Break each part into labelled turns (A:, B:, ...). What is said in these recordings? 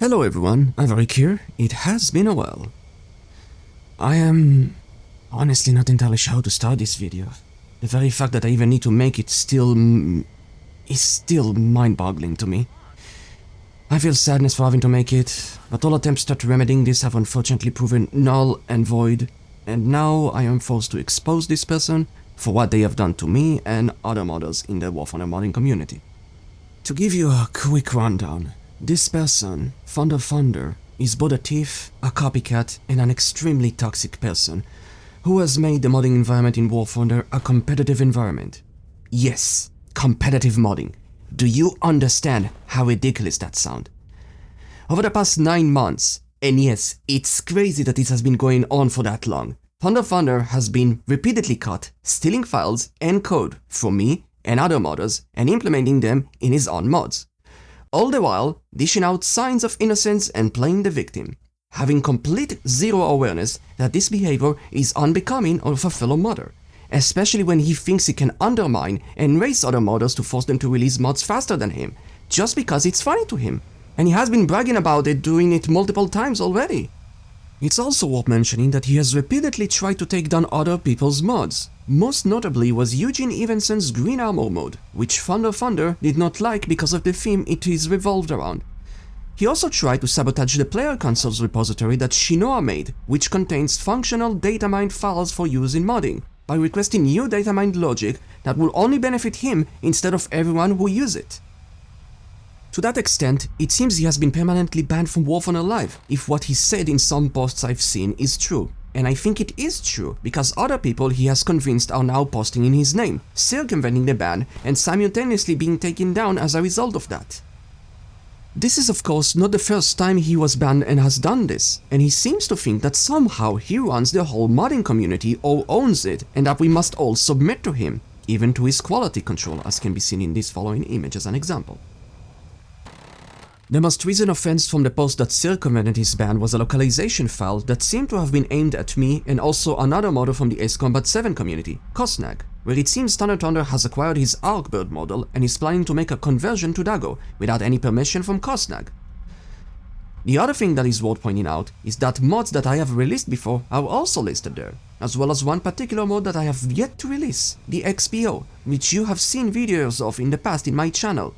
A: Hello everyone, Avarik here. It has been a while. I am honestly not entirely sure how to start this video. The very fact that I even need to make it is still mind-boggling to me. I feel sadness for having to make it, but all attempts at remedying this have unfortunately proven null and void, and now I am forced to expose this person for what they have done to me and other modders in the War Thunder modding community. To give you a quick rundown, this person, Thunder Thunder, is both a thief, a copycat, and an extremely toxic person who has made the modding environment in War Thunder a competitive environment. Yes, competitive modding. Do you understand how ridiculous that sounds? Over the past 9 months, and yes, it's crazy that this has been going on for that long, Thunder Thunder has been repeatedly caught stealing files and code from me and other modders and implementing them in his own mods. All the while dishing out signs of innocence and playing the victim, having complete zero awareness that this behavior is unbecoming of a fellow modder, especially when he thinks he can undermine and race other modders to force them to release mods faster than him, just because it's funny to him, and he has been bragging about it, doing it multiple times already. It's also worth mentioning that he has repeatedly tried to take down other people's mods. Most notably was Eugene Evenson's Green Armor mode, which Thunder Thunder did not like because of the theme it is revolved around. He also tried to sabotage the player console's repository that Shinoa made, which contains functional datamined files for use in modding, by requesting new datamined logic that will only benefit him instead of everyone who uses it. To that extent, it seems he has been permanently banned from War Thunder Live, if what he said in some posts I've seen is true. And I think it is true, because other people he has convinced are now posting in his name, circumventing the ban and simultaneously being taken down as a result of that. This is of course not the first time he was banned and has done this, and he seems to think that somehow he runs the whole modding community or owns it, and that we must all submit to him, even to his quality control, as can be seen in this following image as an example. The most recent offense from the post that circumvented his ban was a localization file that seemed to have been aimed at me and also another model from the Ace Combat 7 community, Kosnag, where it seems Thunder Thunder has acquired his Arkbird model and is planning to make a conversion to Dago without any permission from Kosnag. The other thing that is worth pointing out is that mods that I have released before are also listed there, as well as one particular mod that I have yet to release, the XPO, which you have seen videos of in the past in my channel.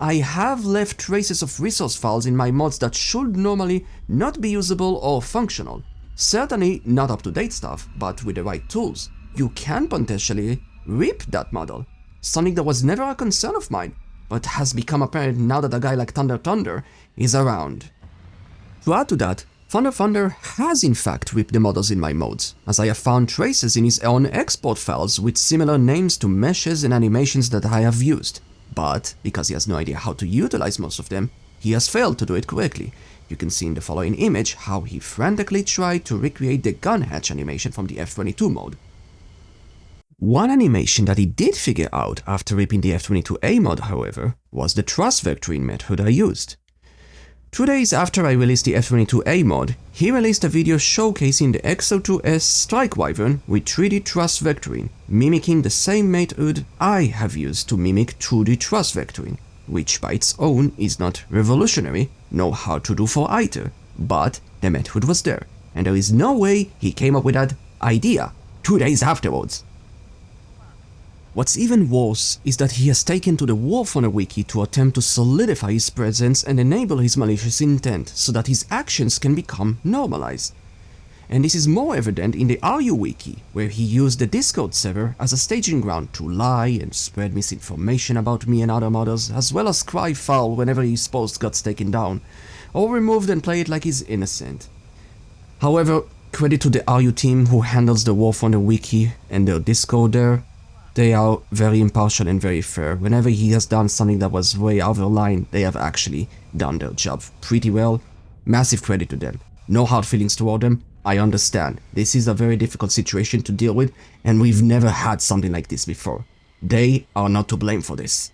A: I have left traces of resource files in my mods that should normally not be usable or functional. Certainly not up-to-date stuff, but with the right tools, you can potentially rip that model. Something that was never a concern of mine, but has become apparent now that a guy like Thunder Thunder is around. To add to that, Thunder Thunder has in fact ripped the models in my mods, as I have found traces in his own export files with similar names to meshes and animations that I have used. But, because he has no idea how to utilize most of them, he has failed to do it correctly. You can see in the following image how he frantically tried to recreate the gun hatch animation from the F-22 mode. One animation that he did figure out after ripping the F-22A mod, however, was the thrust vectoring method I used. 2 days after I released the F-22A mod, he released a video showcasing the XO2S Strike Wyvern with 3D thrust vectoring, mimicking the same method I have used to mimic 2D thrust vectoring, which by its own is not revolutionary, nor hard to do for either, but the method was there, and there is no way he came up with that idea 2 days afterwards. What's even worse is that he has taken to the War Thunder wiki to attempt to solidify his presence and enable his malicious intent so that his actions can become normalized. And this is more evident in the RU wiki, where he used the Discord server as a staging ground to lie and spread misinformation about me and other modders, as well as cry foul whenever his post got taken down, or removed and play it like he's innocent. However, credit to the RU team who handles the War Thunder wiki and their Discord there. They are very impartial and very fair. Whenever he has done something that was way out of line, they have actually done their job pretty well. Massive credit to them. No hard feelings toward them. I understand. This is a very difficult situation to deal with, and we've never had something like this before. They are not to blame for this.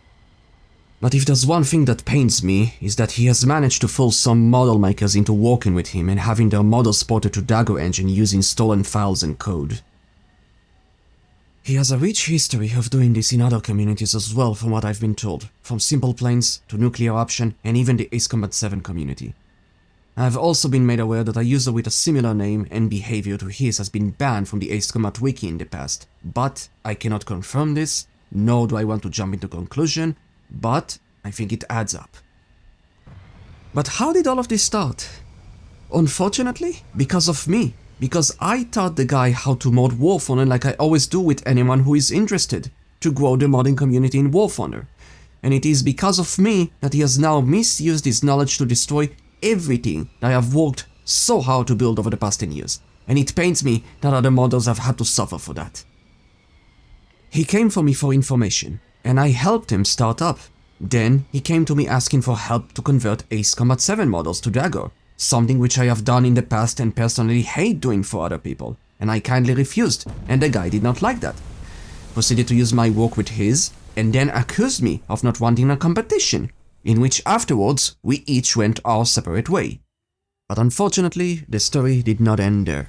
A: But if there's one thing that pains me, is that he has managed to fool some model makers into working with him and having their models ported to Dago engine using stolen files and code. He has a rich history of doing this in other communities as well, from what I've been told, from Simple Planes to Nuclear Option and even the Ace Combat 7 community. I have also been made aware that a user with a similar name and behavior to his has been banned from the Ace Combat wiki in the past, but I cannot confirm this, nor do I want to jump into conclusion, but I think it adds up. But how did all of this start? Unfortunately, because of me. Because I taught the guy how to mod War Thunder like I always do with anyone who is interested to grow the modding community in War Thunder. And it is because of me that he has now misused his knowledge to destroy everything that I have worked so hard to build over the past 10 years. And it pains me that other modders have had to suffer for that. He came for me for information, and I helped him start up. Then he came to me asking for help to convert Ace Combat 7 models to Dagger, something which I have done in the past and personally hate doing for other people, and I kindly refused, and the guy did not like that. Proceeded to use my work with his, and then accused me of not wanting a competition, in which afterwards we each went our separate way. But unfortunately, the story did not end there.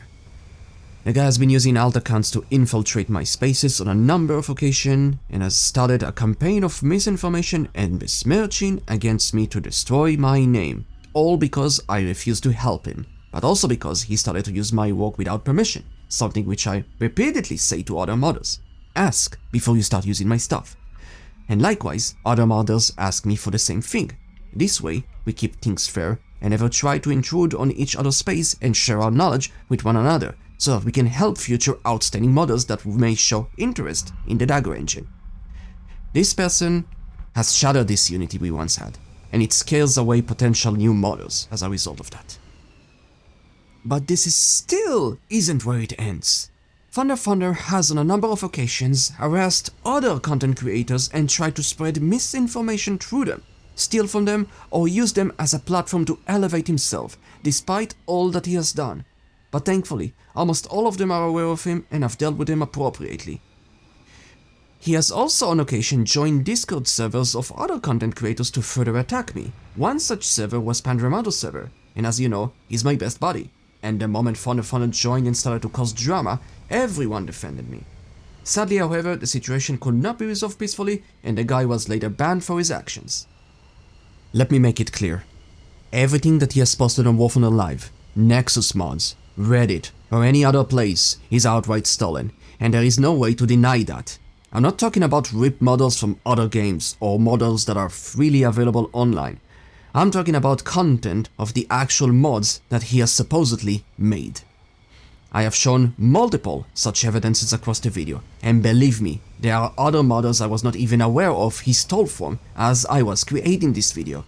A: The guy has been using alt accounts to infiltrate my spaces on a number of occasions and has started a campaign of misinformation and besmirching against me to destroy my name, all because I refused to help him, but also because he started to use my work without permission, something which I repeatedly say to other modders. Ask before you start using my stuff. And likewise, other modders ask me for the same thing. This way, we keep things fair and never try to intrude on each other's space and share our knowledge with one another, so that we can help future outstanding modders that may show interest in the Dagger engine. This person has shattered this unity we once had, and it scares away potential new modders as a result of that. But this still isn't where it ends. Thunder Thunder has on a number of occasions harassed other content creators and tried to spread misinformation through them, steal from them, or use them as a platform to elevate himself, despite all that he has done. But thankfully, almost all of them are aware of him and have dealt with him appropriately. He has also on occasion joined Discord servers of other content creators to further attack me. One such server was Pandramado's server, and as you know, he's my best buddy. And the moment Thunder Thunder joined and started to cause drama, everyone defended me. Sadly, however, the situation could not be resolved peacefully, and the guy was later banned for his actions. Let me make it clear. Everything that he has posted on War Thunder Live, Nexus mods, Reddit, or any other place is outright stolen, and there is no way to deny that. I'm not talking about ripped models from other games or models that are freely available online. I'm talking about content of the actual mods that he has supposedly made. I have shown multiple such evidences across the video, and believe me, there are other modders I was not even aware of he stole from as I was creating this video.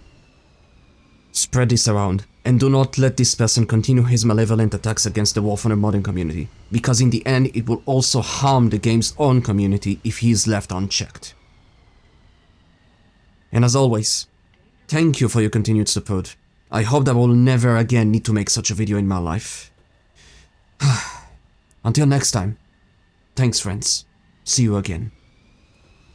A: Spread this around, and do not let this person continue his malevolent attacks against the War Thunder modding community, because in the end it will also harm the game's own community if he is left unchecked. And as always, thank you for your continued support. I hope that I will never again need to make such a video in my life. Until next time, thanks friends, see you again.